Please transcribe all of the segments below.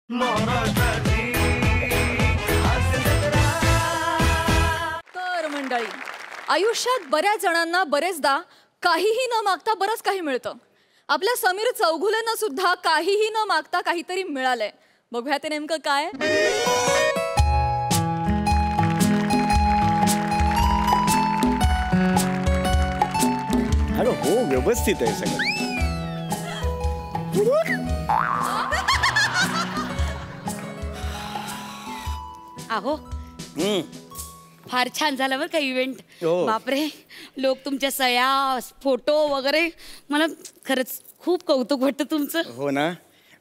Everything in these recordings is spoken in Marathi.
तर मंडळी, आयुष्यात बऱ्याच जणांना बरेचदा काहीही न मागता बरंच काही मिळतं. आपल्या समीर चौगुलेंना सुद्धा काहीही न मागता काहीतरी मिळालंय. बघूया ते नेमकं काय. अरे हो, व्यवस्थित आहे सगळं. अहो फार छान झाला बरं का इव्हेंट. बापरे, लोक तुमच्या सह्या फोटो वगैरे, मला खरंच खूप कौतुक वाटतं तुमचं. हो ना.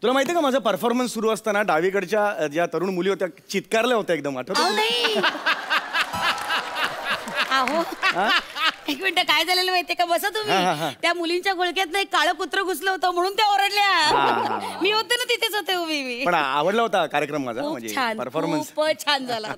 तुला माहिती का, माझा परफॉर्मन्स सुरू असताना डावीकडच्या ज्या तरुण मुली होत्या चित्कारल्या होत्या एकदम. आठवतं? नाही अहो एक मिनिट, काय झालेलं माहितीये का, बसा तुम्ही. त्या मुलींच्या घोळक्यात एक काळं कुत्र घुसलं होतं म्हणून त्या ओरडल्या. मी होते ना, तिथेच होते उभी मी. पण आवडला होता कार्यक्रम माझा, म्हणजे परफॉर्मन्स खूपच छान झाला.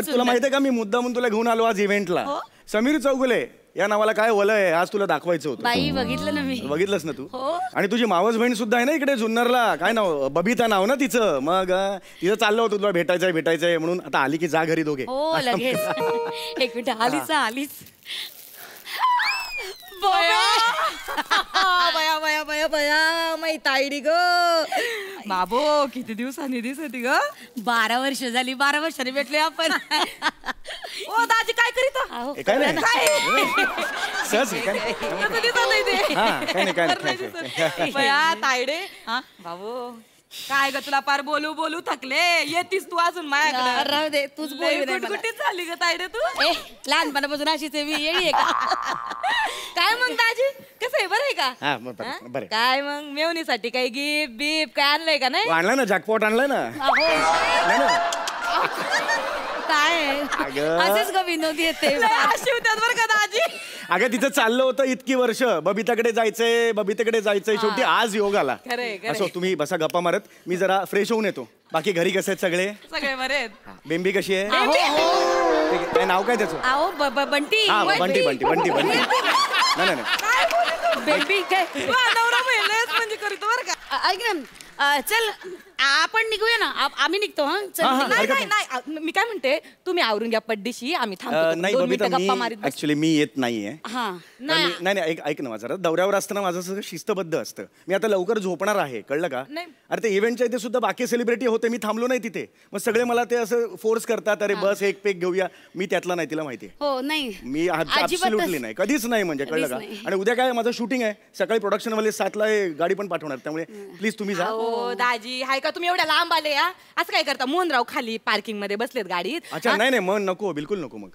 तुला माहितीये का, मी मुद्दामून तुला घेऊन आलो आज इव्हेंटला. समीर चौगुले या नावाला काय वलय आहे आज तुला दाखवायचं होतं. बाई बघितलं ना मी. बघितलंस ना तू. आणि तुझी मावस बहीण सुद्धा आहे ना इकडे जुन्नरला. काय नाव, बबिता नाव ना तिचं. मग तिचं चाललं होतं तुला भेटायचंय म्हणून. आता आली की जा घरी दोघे. हो लगेच. एक मिनिट, आलीच. बया बया बया बया माई ताईडी ग. बाबो, किती दिवसांनी दिसती ग. 12 वर्ष झाली. 12 वर्षांनी भेटले आपण. ओ दाजी, काय करीत? काय नाही सहज बया तायडे. बाबू काय ग, तुला पार बोलू बोलू थकले. येतीस तू अजून माझ्याकडे. राहू दे, तूच बोल. कुठे झाली ग तायडे तू. लहानपणापासून अशीच मी येडी आहे का. काय मग दाजी, कसं आहे, बरं आहे का. बरं. काय मग मेवणीसाठी काही गिफ्ट बीप काय आणलंय का. नाही आणलाय ना, जॅकपॉट आणलाय ना. काय असेच ग विनोदी येते. शिवत्यात बरं का दाजी. अगं तिचं चाललं होतं इतकी वर्ष, बबिताकडे जायचंय. शेवटी आज योग आला. असो, तुम्ही बसा गप्पा मारत, मी जरा फ्रेश होऊन येतो. बाकी घरी कसे आहेत सगळे. सगळे बरे आहेत. बेंबी कशी आहे. काय नाव काय त्याचं. बंटी. बंटी नाही. बेबी काय म्हणजे करतो बरं का. ऐक ना, चल आपण निघूया ना. आम्ही निघतो. नाही, मी काय म्हणते, तुम्ही आवरून घ्या पड्डीशी, आम्ही थांबतो. नाही बबिता, मी ऍक्च्युली मी येत नाहीये. नाही ऐक ना, माझं दौऱ्यावर असताना माझं सगळं शिस्तबद्ध असतं. मी आता लवकर झोपणार आहे, कळलं का. अरे ते इव्हेंटच्या इथे सुद्धा बाकी सेलिब्रिटी होते, मी थांबलो नाही तिथे. मग सगळे मला ते असं फोर्स करतात, अरे बस एक पेक घेऊया. मी त्यातला नाही, तिला माहिती आहे. हो नाही, मी ऍब्सोल्युटली नाही, कधीच नाही, म्हणजे कळलं का. आणि उद्या काय माझं शूटिंग आहे, सकाळी प्रोडक्शन वाले 7ला गाडी पण पाठवणार, त्यामुळे प्लीज तुम्ही जा. हो दाजी, हाय का तुम्ही एवढ्या लांब आले या. असं काय करता, मोहनराव खाली पार्किंग मध्ये बसलेत गाडीत. अच्छा नाही मग नको, बिलकुल नको. मग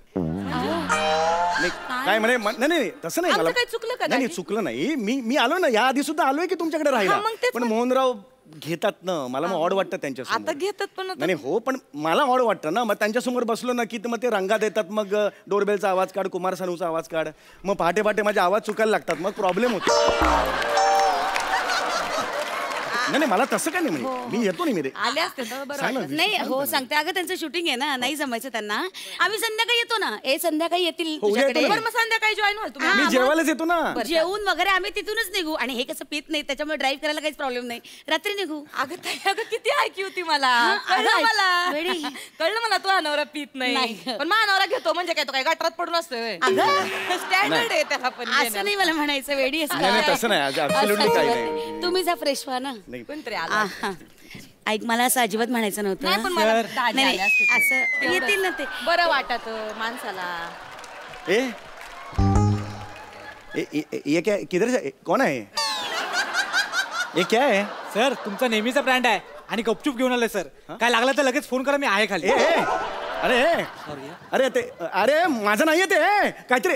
काय म्हणे, नाही तसं नाही. मला चुकलं का. नाही चुकलं नाही. मी आलो ना, या आधी सुद्धा आलोय की तुमच्याकडे राहिला. पण मोहनराव घेतात ना, मला मग ऑड वाटतं त्यांच्यासमोर. आता घेतात पण नाही हो, पण मला ऑड वाटतं ना. मग त्यांच्यासमोर बसलो ना की मग ते रंगात येतात. मग डोरबेलचा आवाज काढ, कुमार सानूचा आवाज काढ. मग पहाटे माझे आवाज चुकायला लागतात, मग प्रॉब्लेम होतो. नाही मला तसं काय नाही, म्हणजे मी येतो. नाही मी आले असते नाही. हो सांगते, अगं त्यांचं शूटिंग आहे ना, नाही जमायचं त्यांना. आम्ही संध्याकाळी येतो ना. संध्याकाळी येतील तुझ्याकडे. मग संध्याकाळी जॉईन व्हाल तुम्ही. मी जेवायलाच येतो ना. जेवून वगैरे आम्ही तिथूनच निघू. आणि हे कसं पित नाही, त्याच्यामुळे ड्राईव्ह करायला काहीच प्रॉब्लेम नाही. रात्री निघू. अगं किती ऐकी होती मला. कळलं मला तू अनवरा पित नाही, पण मग अनवरा घेतो म्हणजे काय, तो काय गटारात पडून असतोय. स्टँडर्ड आहे त्याला. पण असं नाही मला म्हणायचं, वेडी तसं नाही. तुम्ही जा फ्रेश व्हा ना. ऐक, मला असं अजिबात म्हणायचं नव्हतं. असं येतील ना, ते बरं वाटत माणसाला. ये क्या, किधर से, कौन आहे. ये क्या है. सर तुमचा नेहमीचा ब्रँड आहे आणि गपचूप घेऊन आलोय सर. काय लागलं तर लगेच फोन करा, मी आहे खाली. अरे माझं नाहीये ते, काहीतरी.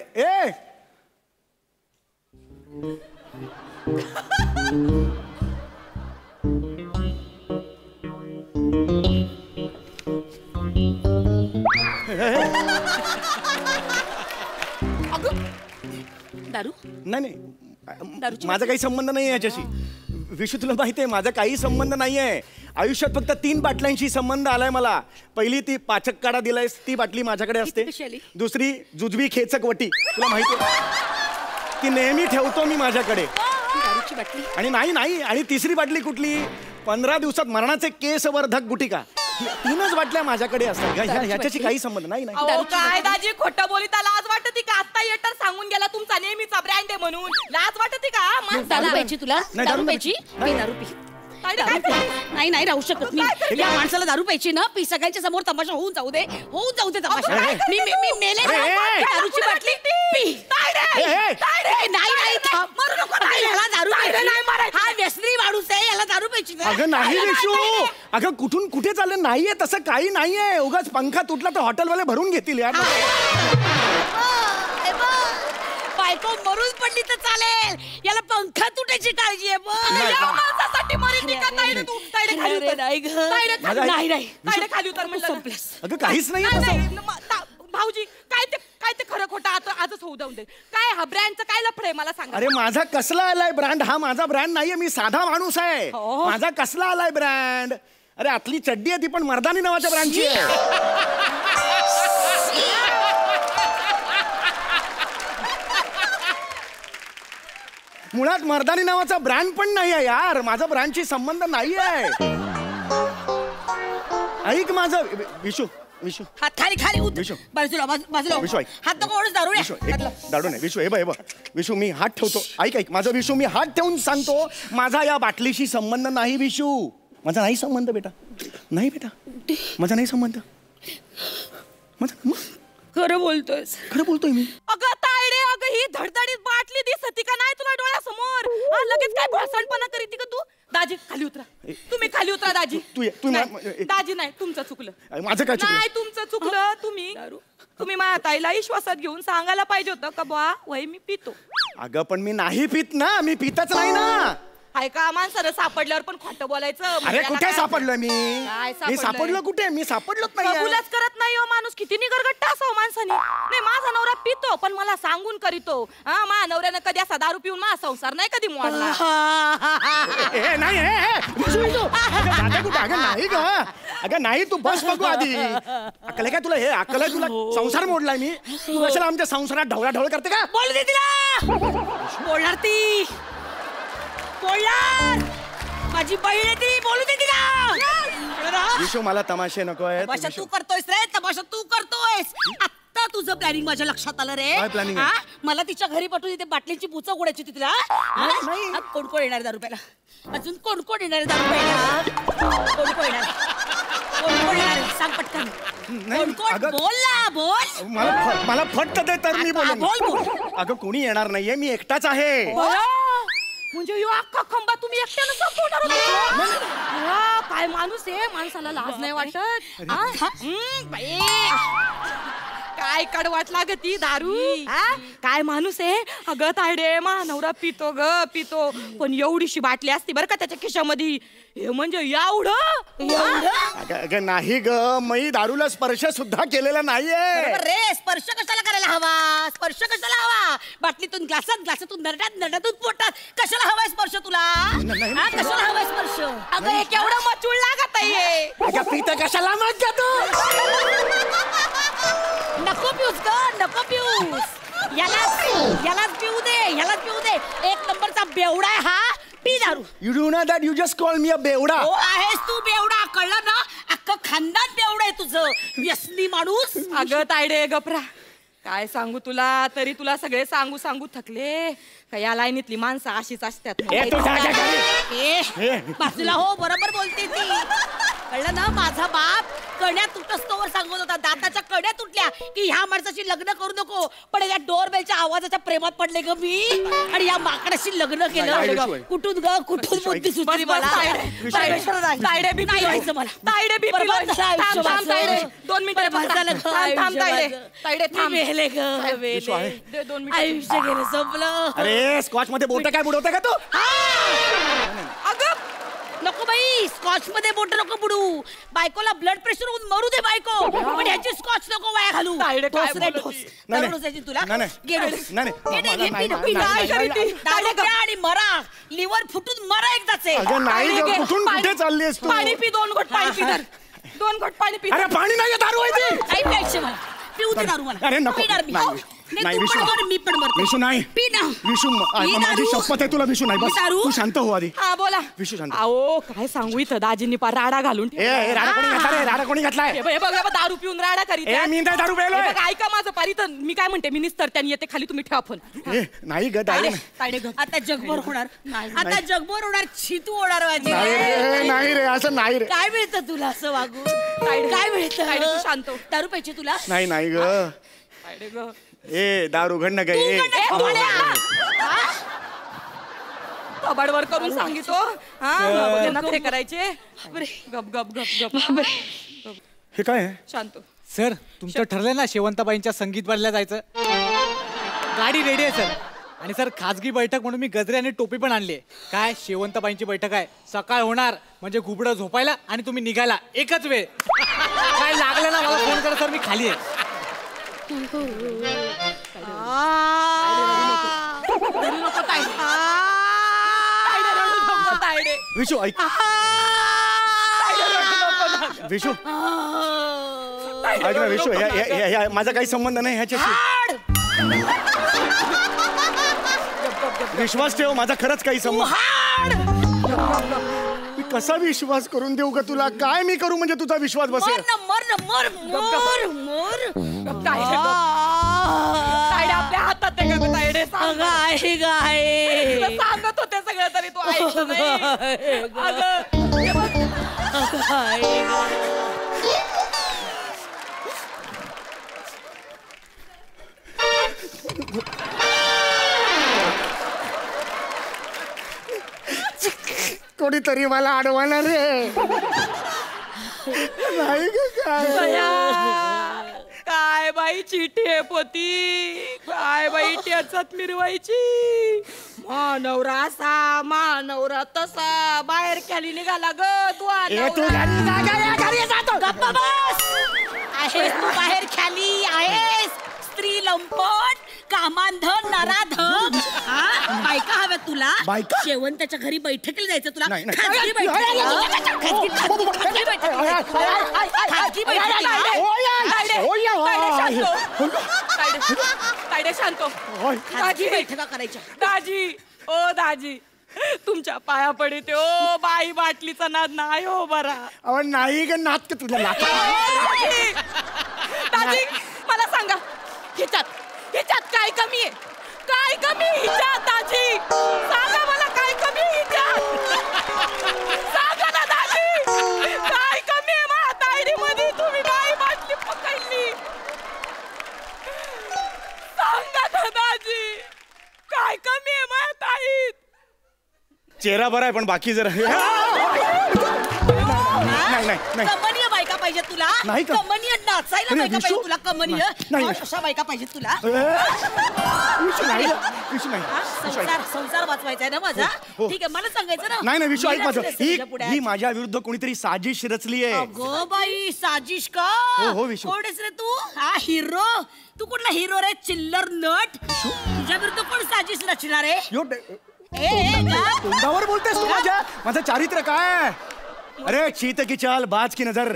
दारू. नाही माझा काही संबंध नाही याच्याशी. विषय तुला माहिती आहे, माझा काही संबंध नाहीये. आयुष्यात फक्त 3 बाटल्यांशी संबंध आलाय मला. पहिली ती पाचक काढा दिलायस, ती बाटली माझ्याकडे असते. दुसरी जुजबी खेचक वटी, तुला माहिती आहे, ती नेहमी ठेवतो मी माझ्याकडे. आणि नाही आणि तिसरी बाटली कुठली, 15 दिवसात मरणाचे केसवर्धक गुटिका 3च बाटल्या माझ्याकडे असतात ह्याच्याशी काही संबंध नाही. काय दाजी खोटं बोलिता लाज वाटते का? आता येटर सांगून गेला तुमचा नेहमीचा ब्रँड आहे म्हणून लाज वाटते का? दारू प्यायची तुला? नाही, दारू दारू प्यायची? नाही. मी दारू पी. नाही राहू शकत मी. या माणसाला दारू प्यायची ना, पी सगळ्यांच्या समोर तमाशा होऊन जाऊ दे तमाशा. मी मेले दारूची बाटली पी. नाही थांब. मरू नको. याला दारू प्यायची. हा व्यसनी माणूस आहे, याला दारू प्यायची. अगं नाही विशू, अगं कुठून कुठे चाललं? नाहीये तसं काही नाहीये. उगाच पंखा तुटला तर हॉटेलवाले भरून घेतील यार. बायको मरून पडली तर चालेल, याला पंखा तुटायची काळजी आहे. खाली उतर म्हणलं. अगं काहीच नाही भाऊजी काय ते खरं खोटं आता आजच होऊ देऊन दे. काय हा ब्रँडचं काय लफडं आहे मला सांगा. अरे माझा कसला आलाय ब्रँड? हा माझा ब्रँड नाहीये, मी साधा माणूस आहे. माझा कसला आलाय ब्रँड? अरे आतली चड्डी आहे ती पण मर्दानी नावाच्या ब्रँडची आहे. मुळात मर्दानी नावाचा ब्रँड पण नाही आहे यार. माझा ब्रँडशी संबंध नाही आहे. ऐक माझं विशू हात खाली विशू. बाजूला विशू ऐक. हात नको ओढूच दारू. विशू दारू नाही विशू. हे बघ विशू, मी हात ठेवतो. ऐक माझं विशू, मी हात ठेवून सांगतो माझा या बाटलीशी संबंध नाही विशू. माझा नाही संबंध बेटा. नाही बेटा, माझा नाही संबंध. खरं बोलतोयस? खरं बोलतोय मी. अगं तायडे, अगं ही धडधडीत बाटली दिसती का नाही तुला डोळ्यासमोर? लगेच काय भाषणपणा करीती का तू? दाजी खाली उतरा. तुम्ही खाली उतरा दाजी. तू दाजी नाही, तुमचं चुकलं. माझं काय चुकलं? नाही तुमचं चुकलं. तुम्ही माझ्या ताईला विश्वासात घेऊन सांगायला पाहिजे होतं का बा वय मी पितो. अगं पण मी नाही पित ना, मी पितच नाही ना. ऐका माणसानं सापडल्यावर पण खोटं बोलायचं. अरे कुठे सापडलोय मी? काय सापडलंय? मी सापडलो कुठे? मी सापडलोच नाही. कबूलच करत नाही हो माणूस. किती निगरगट्टा असावं माणसाने. नाही माझा नवरा पितो पण मला सांगून करीतो. हा माझ्या नवऱ्यानं कधी असा दारू पिऊन माझा संसार नाही कधी मोडला. नाही अगं नाही ग. अगं नाही, तू बस बघू आधी. अक्कल आहे का तुला? हे अक्कल आहे तुला? संसार मोडलाय मी. तू कशाला आमच्या संसारात ढवळाढवळ करते का? बोलू दे तिला. बोलणार ती. बोलणार. माझी बहीण आहे ती. बोलू दे तिला. विशू मला तमाशे नको आहे. तमाशा तू करतोयस रे. तमाशा तू करतोयस. आता तुझं प्लॅनिंग माझ्या लक्षात आलं रे. काय प्लॅनिंग आहे? मला तिच्या घरी पाठवून इथे बाटलीची पुचा उघडायची होती तिला. नाही. कोण कोण येणार दारू प्यायला? अजून कोण कोण येणार दारू प्यायला? कोण येणार सांग पटकन. कोण बोल ना बोल. मला फट दे तर मी बोल. बोल. अगं कोणी येणार नाहीये, मी एकटाच आहे. म्हणजे यो अख्खा खंबा तुम्ही एकट्यानं संपवणार होता? काय माणूस आहे, माणसाला लाज नाही वाटत? बाई काय कडवाट लागत ती दारू. काय माणूस आहे. अगं तायडे मा नवरा पितो पितो पण एवढीशी बाटली असती बरं का त्याच्या खिशामध्ये. हे म्हणजे एवढं. अगं नाही ग, मी दारूला स्पर्श सुद्धा केलेला नाहीये. रे स्पर्श कशाला करायला हवा? स्पर्श कशाला हवा? बाटलीतून ग्लासातून नरड्यातून पोटात कशाला हवाय स्पर्श तुला? कशाला हवाय स्पर्श? अगं हे केवढं मचूळ लागत आहे. अगं पिते कशाला मग तू? नको पिऊस. यालाच पिऊ दे. एक नंबरचा बेवडा आहे हा. पी दारू. You do know that you just call me a बेवडा. हो आहेस तू बेवडा. कळलं ना? अख्खं खानदान बेवडा आहे तुझं. व्यसनी माणूस. अगं तायडे गपरा. काय सांगू तुला, तरी तुला सगळे सांगू थकले का या लाईनीतली माणसं अशीच असतात. बाजूला हो. बरोबर बोलते ती. कळलं ना? माझा बाप कण्या तुटस्तोवर सांगत होता. दाताच्या कण्या तुटल्या की ह्या माणसाशी लग्न करू नको. पण या डोरबेलच्या आवाजाच्या प्रेमात पडले ग मी आणि या माकडाशी लग्न केलं. कुठून बुद्धी सुचली मला. तायडे बी नाही व्हायचं मला. तायडे बी थांब तायडे 2 मिनिटं थांब तायडे थांब. मेले ग. 2 मिनिटं. आयुष्य गेलं संपलं. अरे स्कॉच मध्ये बोट काय बुडवते का तू? अगं नको बाई. स्कॉच मध्ये बोट नको बुडू. बायकोला ब्लड प्रेशर होऊन मरू दे बायको. पण याची स्कॉच नको वाया घालू. तुला आणि मरा. लिव्हर फुटून मरा एकदाचे. कुठून कुठे चाललीस तू? पाणी पी. 2 घोट पाणी पी. 2 घोट पाणी पी. अरे पाणी नाही, दारू आहे ती. काही प्यायचे मला. पिऊ दे दारू मला. अरे नको. पिणार मी. नाही विशू मी पण मरते. विशू नाही पी ना. विशू पी माझी दारू. शपथ आहे तुला विशू नाही बस दारू. तू शांत हो आधी. हा बोला विशू शांत. अहो काय सांगू इथं दाजींनी पार राडा घालून राडा कोणी घातला रे राडा कोणी घातलाय हे बघ दारू पिऊन राडा करीत ए मी नाही दारू प्यायलोय. हे बघ, ऐका माझं पारी तर मी काय म्हणते मी निस्तर त्यांनी येते खाली तुम्ही ठेवा फोन ए, नाही ग दारू नाही. तायडे ग. आता जगभर होणार. आता जगभर होणार. छितू होणार माझी. नाही रे असं नाही रे. काय मिळतं तुला असं वागून? तायडे. काय मिळतं? तायडे, तू शांत हो. दारू प्यायची तुला? नाही नाही ग तायडे ग. ए दारू उघड ना ग तू ए. उघड ना, तू उघड. कबाडवर करून सांगितो हा नखरे करायचे गप गप गप गप हे काय आहे? शांत सर तुमचं ठरलंय ना शेवंताबाईंच्या संगीत बदल्या जायचं. गाडी रेडी आहे सर. आणि सर खाजगी बैठक म्हणून मी गजरे आणि टोपी पण आणली आहे. काय शेवंताबाईंची बैठक आहे. सकाळ होणार म्हणजे घुबडं झोपायला आणि तुम्ही निघायला एकच वेळ. काय लागलं ना मला फोन करा सर मी खाली आहे. विशू ऐक विशू ऐक ना विशू माझा काही संबंध नाही ह्याच्याशी. विश्वास ठेव माझा खरंच काही संबंध. मी कसा विश्वास करून देऊ का तुला? काय मी करू म्हणजे तुझा विश्वास बसेल? आपल्या हातात तायडे सांगत होते सगळं तरी तू ऐकलं नाही. कोणीतरी मला अडवणार रे. नाही ग काय काय बाई चिठी आहे पोती. काय बाई टेचत मिरवायची. मानवरा असा मानवरा तसा बाहेर खाली निघाला ग तू. तू घरी जातो. गप्पा बस. आहेस तू बाहेर खाली आहेस. स्त्री लंपट कामांधन नराधम. बायका हव्या तुला. बायका? शेवंताच्या घरी बैठकीला जायचं तुला. नाही, नाही. खाजगी बैठकीला. खाजगी बैठकीला. तायडे शांत. खाजगी बैठका करायच्या. दाजी ओ दाजी तुमच्या पाया पडते ओ. बाई बाटलीचा नाद नाही हो बरा. अहो नाही ग नात का तुला लाथ. दाजी मला सांगा ह्याच्यात काय कमी आहे? काय कमी हिच्यात दाजी? सांगा मला काय कमी आहे हिच्यात? सांगा ना दाजी काय कमी आहे माझ्या तायडीमध्ये? तुम्ही बाई बाटली पकडली. सांगा ना दाजी काय कमी आहे माझ्या ताईत? चेहरा बरा आहे पण बाकी जरा नाही कमनीय बायका पाहिजे तुला. नाही का? कमनीय नाचायला अरे, बायका विशू? पाहिजे तुला. कमनीय नाही. अशा बायका पाहिजे तुला. विशू नाही विशू नाही. संसार वाचवायचा आहे ना माझा. हो. ठीक आहे मला सांगायचं ना. नाही विशू ऐक माझं. तुझ्या पुढे ही माझ्या विरुद्ध कोणीतरी साजिश रचली आहे. अगं बाई साजिश का? हो, विशू. कोण आहेस रे तू? हा हिरो. तू कुठला हिरो रे? चिल्लर नट. तुझ्या विरुद्ध कोण साजिश रचणार आहे? तोंडावर बोलतेस तू माझ्या. माझं चारित्र्य काय? अरे चीत की चाल बाज की नजर.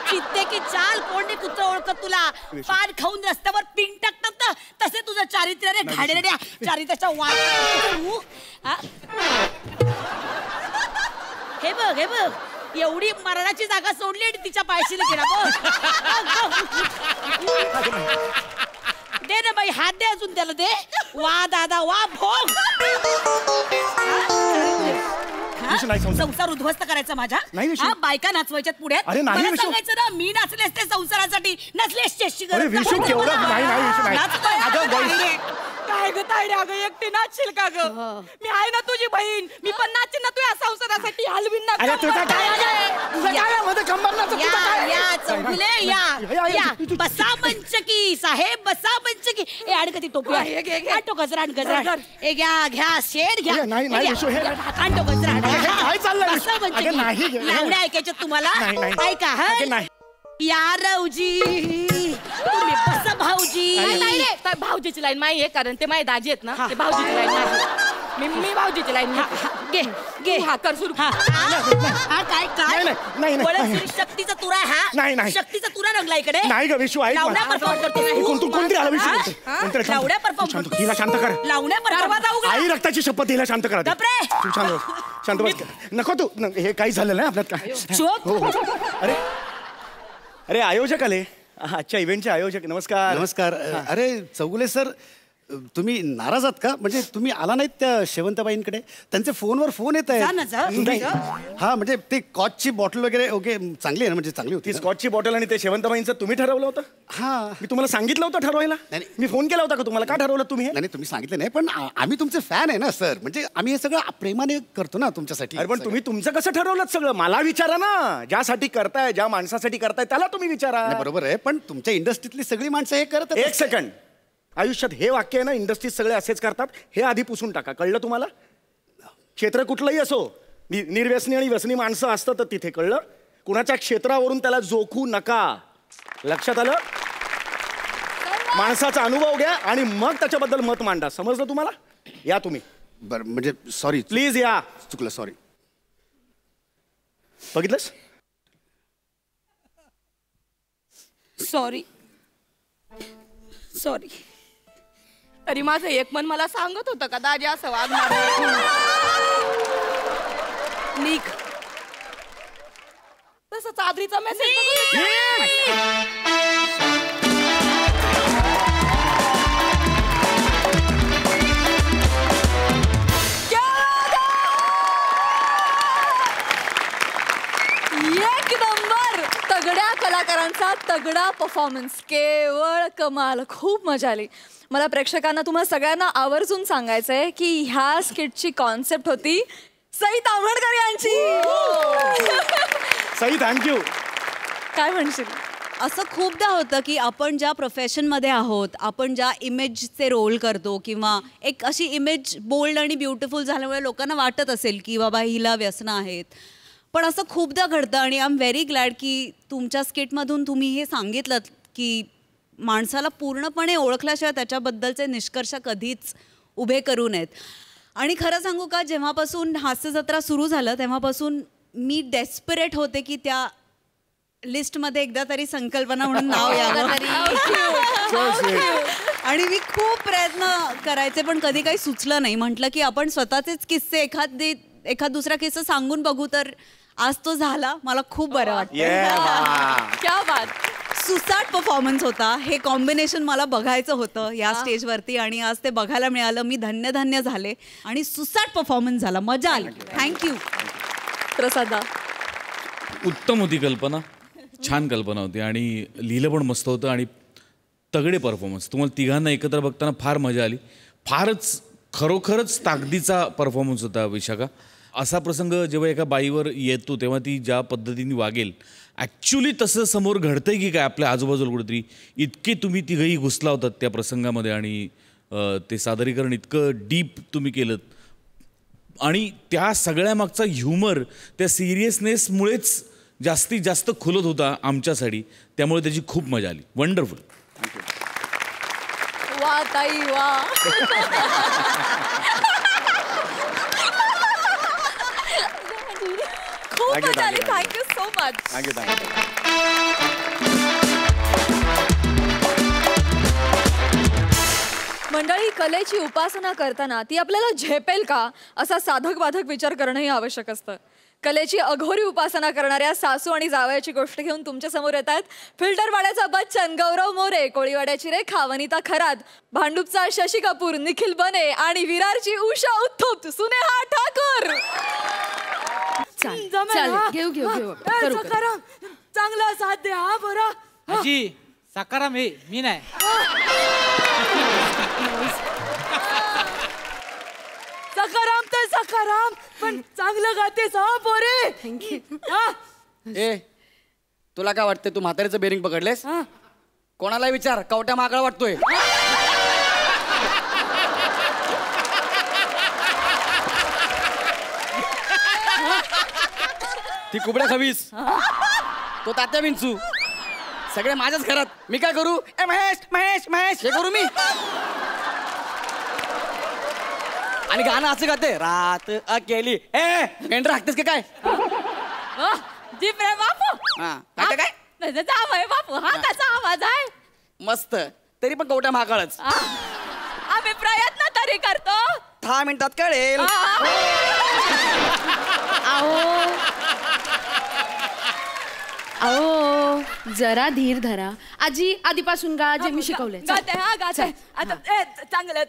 चित्ते की चाल. कोण नाही कुत्र ओळखत तुला. पान खाऊन रस्त्यावर पिंग टाकतात ना तसे तुझं चारित्र्य रे. घाणेरड्या चारित्र्याच्या वाट. हे बघ एवढी मरणाची जागा सोडली आणि तिच्या पायशीला गेला बघ. दे ना बाई हात दे अजून त्याला दे. वा दादा वा भोग. संसार उद्ध्वस्त करायचा माझ्या. बायका नाचवायच्यात पुढ्यात. मला सांगायचं ना मी नाचले असते संसारासाठी. नसले स्टेजची गरज काय ग तायडे? अगं एकटी नाचशील का ग? मी आहे ना तुझी बहीण. मी पण नाचीन ना तुझ्या संसारासाठी. हलवीन ना. बसा मंचकी साहेब बसा मंचकी. ए आड कधी टोपी आणतो गजरा गजरा. ए घ्या शेड घ्या. आणतो गजरा. लावण्या ऐकायच्या तुम्हाला? ऐका हा. या रावजी तुम्ही बसा भाऊजी. भाऊजीची लाईन माही आहे कारण ते माझे दाजी आहेत ना. ते भाऊजीची लाईन नाही. मी भाऊजीची लाईन घे घे हा कर सुरू हा काय काय नाही, नाही. शक्तीचा तुरा हा नाही. शक्तीचा तुरा रंगला इकडे नाही ग विशू ऐक लावण्या perform करतोय. तू कोणती आला विशू लावण्या perform शांत हिला शांत कर लावण्या दरवाजा उघडा आई रक्ताची शपथ हिला शांत करा गप्रे. तू शांत बस नको तू हे काही झालं नाही आपल्यात काय चुप. अरे अरे आयोजक आले आजच्या इव्हेंटचे आयोजक नमस्कार नमस्कार अरे चौगुले सर तुम्ही नाराज आहात का म्हणजे तुम्ही आला नाहीत त्या शेवंतबाईंकडे त्यांचे फोनवर फोन येत जा ना, जा. आहेत हा म्हणजे ते कॉचची बॉटल वगैरे ओके चांगली आहे ना म्हणजे चांगली ती होती ना? स्कॉचची बॉटल आणि ते शेवंतबाईंचं तुम्ही ठरवलं होतं हा मी तुम्हाला सांगितलं होतं ठरवायला नाही. मी फोन केला होता का तुम्हाला का ठरवलं तुम्ही हे? नाही तुम्ही सांगितलं नाही पण आम्ही तुमचे फॅन आहे ना सर म्हणजे आम्ही हे सगळं प्रेमाने करतो ना तुमच्यासाठी अरे पण तुम्ही तुमचं कसं ठरवलं सगळं मला विचारा ना ज्यासाठी करताय ज्या माणसासाठी करताय त्याला तुम्ही विचारा नाही, बरोबर आहे पण तुमच्या इंडस्ट्रीतली सगळी माणसं हे करत एक सेकंड आयुष्यात हे वाक्य आहे ना इंडस्ट्रीत सगळे असेच करतात हे आधी पुसून टाका कळलं तुम्हाला क्षेत्र कुठलंही असो निर्व्यसनी आणि व्यसनी माणसं असतं तर तिथे कळलं कुणाच्या क्षेत्रावरून त्याला जोखू नका लक्षात आलं माणसाचा अनुभव घ्या आणि मग त्याच्याबद्दल मत मांडा समजलं तुम्हाला या तुम्ही बरं म्हणजे सॉरी प्लीज या चुकलं सॉरी बघितलंस सॉरी सॉरी तरी माझं एक मन मला सांगत होतं का दाजी असं वागणार निक तसं चादरीचा मेसेज एक नंबर तगड्या कलाकारांचा तगडा परफॉर्मन्स केवळ कमाल खूप मजा आली मला प्रेक्षकांना तुम्हा सगळ्यांना आवर्जून सांगायचंय की ह्या स्किटची कॉन्सेप्ट होती सई तांभडकर यांची सई थँक्यू काय म्हणशील असं खूपदा होतं की आपण ज्या प्रोफेशनमध्ये आहोत आपण ज्या इमेजचे रोल करतो किंवा एक अशी इमेज बोल्ड आणि ब्युटिफुल झाल्यामुळे लोकांना वाटत असेल की बाबा हिला व्यसनं आहेत पण असं खूपदा घडतं आणि आय एम व्हेरी ग्लॅड की तुमच्या स्किटमधून तुम्ही हे सांगितलं की माणसाला पूर्णपणे ओळखल्याशिवाय त्याच्याबद्दलचे निष्कर्ष कधीच उभे करू नयेत आणि खरं सांगू का जेव्हापासून हास्य जत्रा सुरू झालं तेव्हापासून मी डेस्परेट होते की त्या लिस्टमध्ये एकदा तरी संकल्पना म्हणून नाव यावं आणि मी खूप प्रयत्न करायचे पण कधी काही सुचलं नाही म्हटलं की आपण स्वतःचेच किस्से एखाद दुसरा किस्सा सांगून बघू तर आज तो झाला मला खूप बरं वाटतं क्या बात सुसाट परफॉर्मन्स होता हे कॉम्बिनेशन मला बघायचं होतं या स्टेजवरती आणि आज ते बघायला मिळालं मी धन्य झाले आणि सुसाट परफॉर्मन्स झाला मजा आली थँक्यू प्रसादा उत्तम होती कल्पना छान कल्पना होती आणि लिहिलं पण मस्त होतं आणि तगडे परफॉर्मन्स तुम्हाला तिघांना एकत्र बघताना फार मजा आली फारच खरोखरच ताकदीचा परफॉर्मन्स होता विशाखा असा प्रसंग जेव्हा एका बाईवर येतो तेव्हा ती ज्या पद्धतीने वागेल ॲक्च्युली तसं समोर घडतंय की काय आपल्या आजूबाजूला कुठेतरी इतके तुम्ही तिघंही घुसला होतात त्या प्रसंगामध्ये आणि ते सादरीकरण इतकं डीप तुम्ही केलं आणि त्या सगळ्यामागचा ह्युमर त्या सिरियसनेसमुळेच जास्तीत जास्त खुलत होता आमच्यासाठी त्यामुळे त्याची खूप मजा आली वंडरफुल वा ताई वा खूप मजा आली थँक्यू सो मच थँक्यू मंडळी कलेची उपासना करताना ती आपल्याला झेपेल का असा साधक बाधक विचार करणंही आवश्यक असतं कलेची अघोरी उपासना करणाऱ्या सासू आणि जावयाची गोष्ट घेऊन तुमच्या समोर येत आहेत फिल्टरवाड्याचा बच्चन गौरव मोरे कोळीवाड्याची रेखा वनिता खरात भांडूपचा शशी कपूर निखिल बने आणि विरारची उषा उत्थुप सुनेहा ठाकूर घेऊ चांगला साथ द्या हा बरं आजी सकाराम हे मी नाही सकाराम तर सकाराम पण चांगलं गातेस हा पोरे ए तुला काय वाटतंय तू म्हातारीचं बेरिंग पकडलेस कोणाला विचार कवट्या मागळा वाटतोय ती कुबड्या खवीस तो तात्या विंचू सगळे माझ्याच घरात मी काय करू ए महेश महेश महेश हे करू मी आणि गाणं असं गाते रात अकेली ए मेंढर हाकतेस का काय जीप रे बापू हा काय काय जावय बापू हा कसा आवाज आहे मस्त तरी पण कवट्या महाकाळच आम्ही प्रयत्न तरी करतो 10 मिनिटात कळेल अहो जरा धीर धरा आजी आधीपासून गा जे मी शिकवले गाते हा गाते आता चांगलं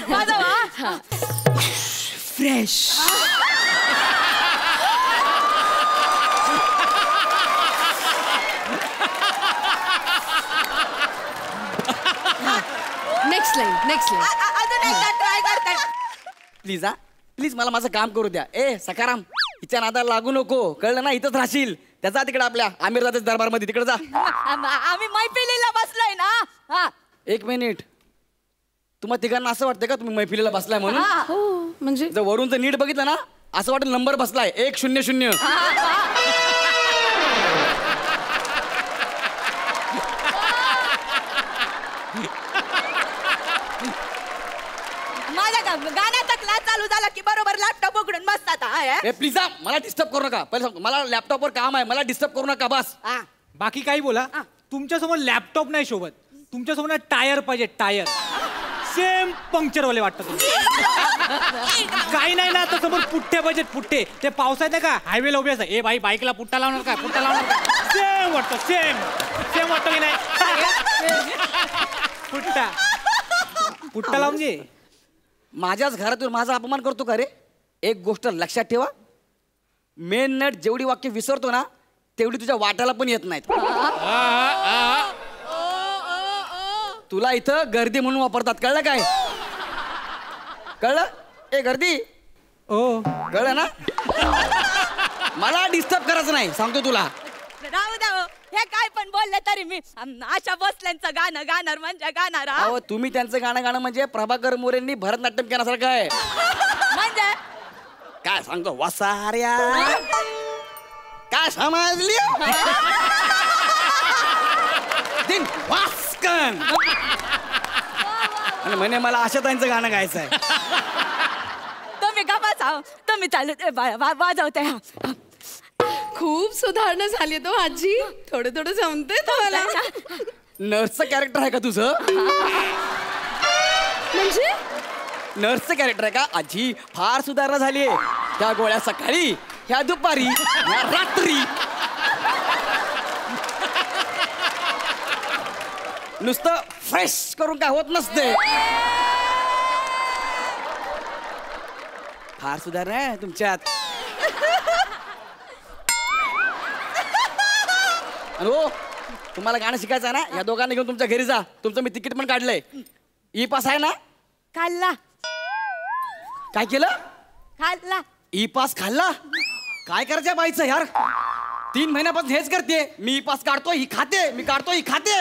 वाजवा फ्रेश नेक्स्ट लाईन अजून एकदा ट्राय करते प्लीज हा प्लीज मला माझं काम करू द्या ए सकाराम हिच्या नादाला लागू नको कळलं ना इथंच राहशील त्याचा तिकडे आपल्या आमिरजाच्या दरबार मध्ये तिकडे जा आम्ही मैफिलीला बसलोय ना हा 1 मिनिट तुम्हाला तिघांना असं वाटतं का तुम्ही मैफिलीला बसलाय म्हणून हो म्हणजे जर वरून जर नीट बघितलं ना असं वाटेल नंबर बसलाय 100. माझ्या गाण्याचा क्लास चालू झाला की बरोबर लॅपटॉप उघडून बसतात ए प्लीज मला डिस्टर्ब करू नका पहिले सांगतो मला लॅपटॉपवर काम आहे मला डिस्टर्ब करू नका बस बाकी काही बोला तुमच्यासमोर लॅपटॉप नाही शोभत तुमच्यासमोर टायर पाहिजे टायर सेम पंक्चरवाले वाटतं तुम्ही काही नाही ना आता समोर पुठ्ठे पाहिजे पुठ्ठे ते पावसात नाही का हायवेला उभे असतात ए भाई बाईकला पुट्टा लावणार का पुट्टा लावणार का सेम वाटतं सेम वाटतं की नाही पुट्टा पुट्टा लावून घे माझ्याच घरातून माझा अपमान करतो का रे एक गोष्ट लक्षात ठेवा मेन नट जेवढी वाक्य विसरतो ना तेवढी तुझ्या वाट्याला पण येत नाहीत तुला इथं गर्दी म्हणून वापरतात कळलं काय कळलं ए गर्दी ओ कळलं ना मला डिस्टर्ब करायचं नाही सांगतो तुला राहू द्या हे काय पण बोलले तरी मी आशा भोसलेंचं गाणं गाणार म्हणजे गाणार अहो तुम्ही त्यांचं गाणं म्हणजे प्रभाकर मोरेंनी भरतनाट्यम केल्यासारखं आहे म्हणजे काय सांगतो वसाऱ्या काय समजली दिन वास्कन आणि म्हणे मला आशाताईंचं गाणं गायचं आहे तुम्ही गप्पा तुम्ही चालू वाजवते खूप सुधारणा झाली तो आजी थोडं थोडं जमतंय तुम्हाला नर्सचं कॅरेक्टर आहे का तुझं म्हणजे नर्सचं कॅरेक्टर आहे का आजी फार सुधारणा झाली त्या गोळ्या सकाळी ह्या दुपारी ह्या रात्री नुसतं फ्रेश करून काय होत नसते फार सुधारणा आहे तुमच्यात आणि हो तुम्हाला गाणं शिकायचं आहे ना या दोघांना घेऊन तुमच्या घरी जा तुमचं मी तिकीट पण काढलंय ई पास आहे ना खाल्ला काय केलं खाल्ला ई पास खाल्ला काय करायचं बाईचं यार 3 महिन्यापासून हेच करते मी ई पास काढतो ही खाते मी काढतो ही खाते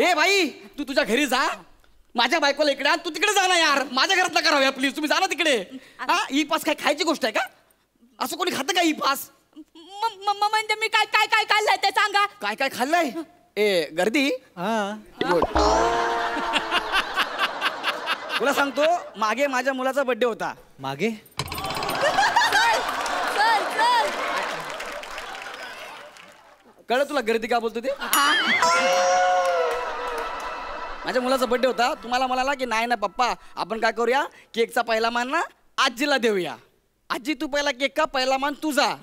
ए बाई तू तुझ्या घरी जा माझ्या बायकोला इकडे आण तू तिकडे जा ना यार माझ्या घरात नका राहूया प्लीज तुम्ही जा ना तिकडे हा ई पास काय खायची गोष्ट आहे का असं कोणी खातं का ई पास म्हणजे मी काय काय काय खाल्लंय ते सांगा काय काय खाल्लंय ए गर्दी गुड तुला सांगतो मागे माझ्या मुलाचा बर्थडे होता मागे कळलं तुला गर्दी का बोलतो ते माझ्या मुलाचा बर्थडे होता तुम्हाला म्हणाला की नाही ना पप्पा आपण काय करूया केकचा पहिला मान ना आजीला देऊया आजी तू पहिला केक का पहिला मान तुझा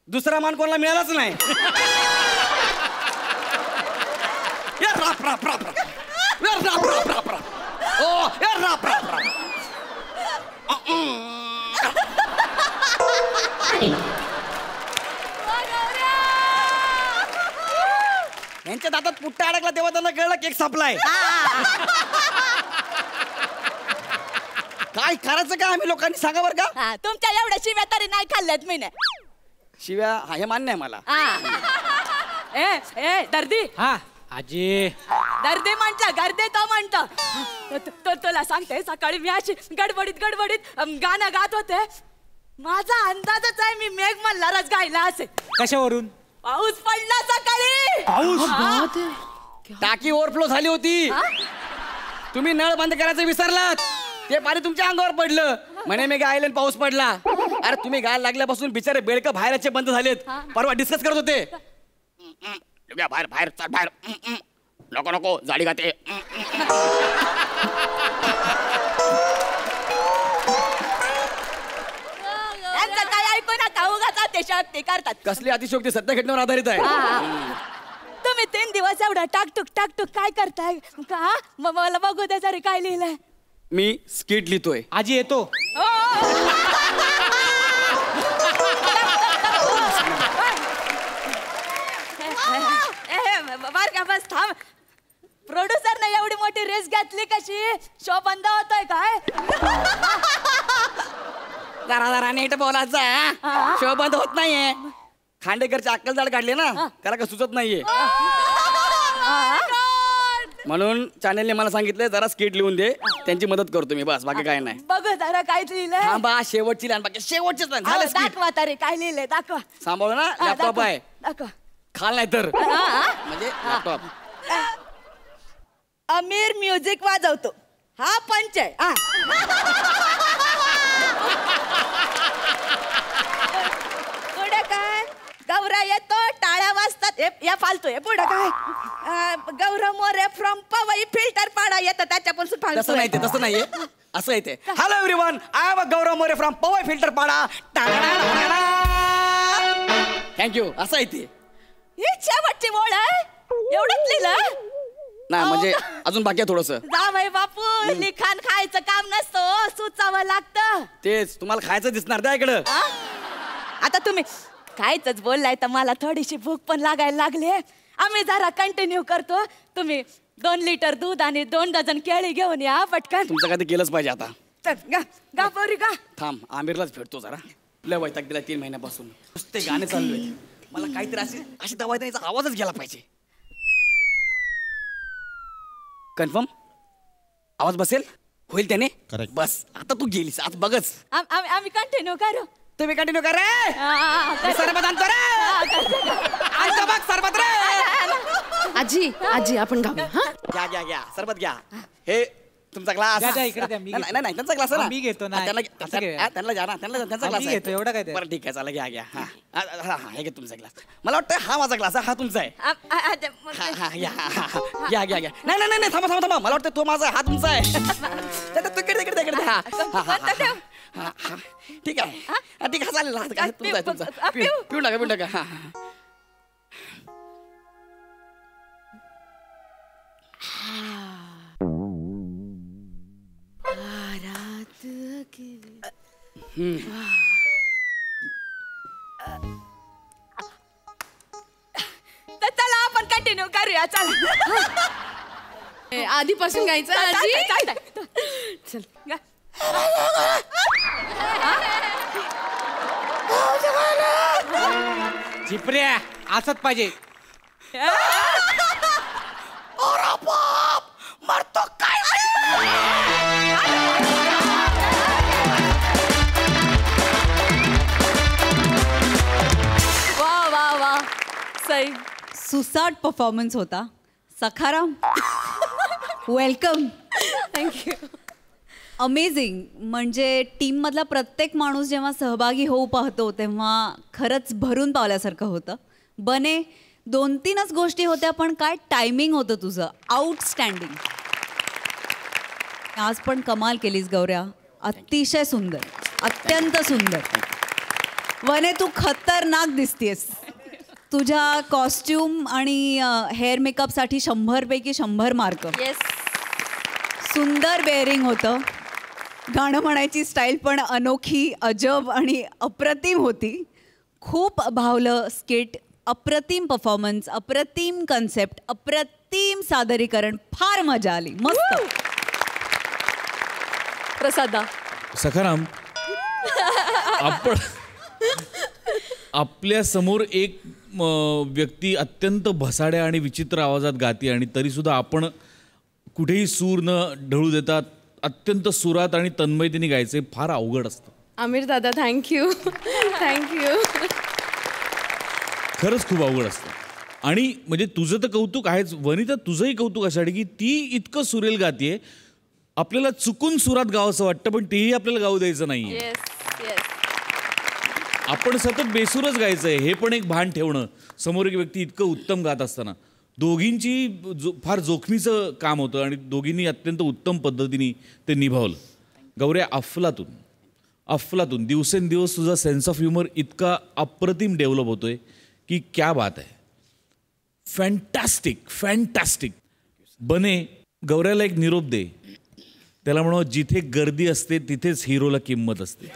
दुसरा मान कोणाला मिळालाच नाही राप राप राप राप राप राप राप राप ओ राप राप राप यांच्या दातात पुट्टा अडकला तेव्हा त्यांना कळलं केक संपलाय काय करायचं का आम्ही लोकांनी सांगा बरं का तुमच्या एवढ्या शिव्या तरी नाही खाल्ल्यात मी शिव्या हा हे मान्य आहे मला ए दर्दी हा आजी दर्दी म्हंटल गर्दी तो म्हणत तुला सांगते सकाळी मी अशी गडबडीत गाणं गात होते माझा अंदाजच आहे मी मेघ मल्हारच गायला असे कशावरून पाऊस पडला सकाळी पाऊस टाकी ओव्हरफ्लो झाली होती तुम्ही नळ बंद करायचं विसरलात ते पाणी तुमच्या अंगावर पडलं म्हणे मी गायले आणि पाऊस पडला. अरे तुम्ही गायला लागल्यापासून बिचारे बेडकं बाहेरचे बंद झालेत. परवा डिस्कस करत होते. बाहेर बाहेर चल बाहेर. नको नको जाडी खाते. काय ऐकू नका उगाच ते करतात. कसली अतिशयोक्ती सत्य घटनेवर आधारित आहे. तुम्ही 3 दिवस एवढा टाकटूक काय करताय का? मला बघू दे जरी काय लिहिलंय. मी स्किट लिहितोय. आजी येतो. बर का बस थांब. प्रोड्युसरने एवढी मोठी रेस घेतली कशी? शो बंद होतोय काय? जरा नीट बोलायचा. शो बंद होत नाहीये. खांडेकरची अक्कल जाड काढली ना त्याला काय सुचत नाहीये. म्हणून चॅनलने मला सांगितलंय जरा स्किट लिहून दे. त्यांची मदत करतो मी. बस बाकी काय नाही. बघ जरा काय लिहिलंय. हा बा शेवटची लाईन बाकी शेवटचीच लाईन झालं स्किट. दाखवा तरी काय लिहिलंय दाखवा. सांभाळू ना लॅपटॉप आहे. दाखवा. खाल नाही तर म्हणजे लॅपटॉप. अमीर म्युझिक वाजवतो. हा पंच आहे. पुढे काय? गौरा येतो टाळ्या वाजतात. या फालतू आहे. पुढे काय? गौरव मोरे फ्रॉम पवई फिल्टर पाडा येतं त्याच्यापासून फालतू. तसं नाही ते तसं नाहीये. असं येते. Hello everyone I am Gaurav More from Powai Filter Pada. Thank you. असं आहे ते. ही शेवटची ओळ आहे. एवढंच लिहिलं ना म्हणजे अजून बाकी आहे थोडस. जावई बापू लिखाण खायचं काम नसतं. सुचावं लागतं. तेच तुम्हाला खायचं दिसणार त्या इकडं. आता तुम्ही खायचंच बोललाय तर मला थोडीशी भूक पण लागायला लागली. आम्ही जरा कंटिन्यू करतो. तुम्ही 2 लिटर दूध आणि 2 डझन केळी घेऊन या पटकन. तुमचं काय ते केलंच पाहिजे आता. गा पोरी गा. थांब आमिरलाच भेटतो जरा. लय वैताग दिला 3 महिन्यापासून. नुसते गाणे चालू आहेत. मला काहीतरी अशी दवा द्यायचा आवाजच गेला पाहिजे. कन्फर्म आवाज बसेल होईल त्याने. बस आता तू गेलीस आज बघच. आम्ही कंटिन्यू करू. तुम्ही कंटिन्यू करा. सरबत आणतो रे. आणतो बघ सरबत रे. आजी आजी आपण गाऊया. घ्या सरबत घ्या. हे तुमचा ग्लास. इकडे द्या, मी नाही नाही त्यांचा ग्लास आहे ना. मी घेतो ना. त्यांना घ्या ना. त्यांचा ग्लास घेतो. एवढं काय ते? बरं ठीक आहे चला घ्या. हा हे घे तुमचा ग्लास. मला वाटतं हा माझा ग्लास आहे. हा तुमचा आहे. घ्या. नाही थांबा. मला वाटतं तो माझा हा तुमचा आहे. तिकडे ठीक आहे चालेल. तुमचा पिऊ नका. चला आपण कंटिन्यू करूया. चला आधीपासून गायचं आजी. चल झिपऱ्या असत पाहिजे. मरतो काय. वा सई. सुसाट परफॉर्मन्स होता. सखाराम वेलकम. थँक्यू. अमेझिंग. म्हणजे टीममधला प्रत्येक माणूस जेव्हा सहभागी होऊ पाहतो तेव्हा खरंच भरून पावल्यासारखं होतं. बने 2-3च गोष्टी होत्या पण काय टायमिंग होतं तुझं. आउटस्टँडिंग. आज पण कमाल केलीस गौऱ्या. अतिशय सुंदर. अत्यंत सुंदर. वने तू खतरनाक दिसतेस. तुझ्या कॉस्ट्युम आणि हेअर मेकअपसाठी 100 पैकी 100 मार्क. येस. सुंदर बेअरिंग होतं. गाणं म्हणायची स्टाईल पण अनोखी, अजब आणि अप्रतिम होती. खूप भावलं स्किट. अप्रतिम परफॉर्मन्स, अप्रतिम कन्सेप्ट, अप्रतिम सादरीकरण. फार मजा आली. मस्त. प्रसादा. सखाराम आपण आपल्या समोर एक व्यक्ती अत्यंत भसाड्या आणि विचित्र आवाजात गाते आणि तरीसुद्धा आपण कुठेही सूर न ढळू देतात अत्यंत सुरात आणि तन्मयतेने गायचे फार अवघड असतं. आमिर दादा थँक्यू. खरंच खूप अवघड असतं. आणि म्हणजे तुझं तर कौतुक आहेच वनिता. तुझंही कौतुक अशासाठी की ती इतकं सुरेल गातीये. आपल्याला चुकून सुरात गावंसं वाटतं, पण तेही आपल्याला गाऊ द्यायचं नाहीये. Yes yes. आपण सतत बेसूरच गायचंय हे पण एक भान ठेवणं. समोर एक व्यक्ती इतकं उत्तम गात असताना दोघींची फार जोखमीचं काम होतं आणि दोघींनी अत्यंत उत्तम पद्धतीने ते निभावलं. गौऱ्या, अफलातून दिवसेंदिवस तुझा सेन्स ऑफ ह्युमर इतका अप्रतिम डेव्हलप होतोय की क्या बात आहे. फॅन्टॅस्टिक. बने, गौऱ्याला एक निरोप दे. त्याला म्हणू, जिथे गर्दी असते तिथेच हिरोला किंमत असते.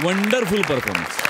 Wonderful performance.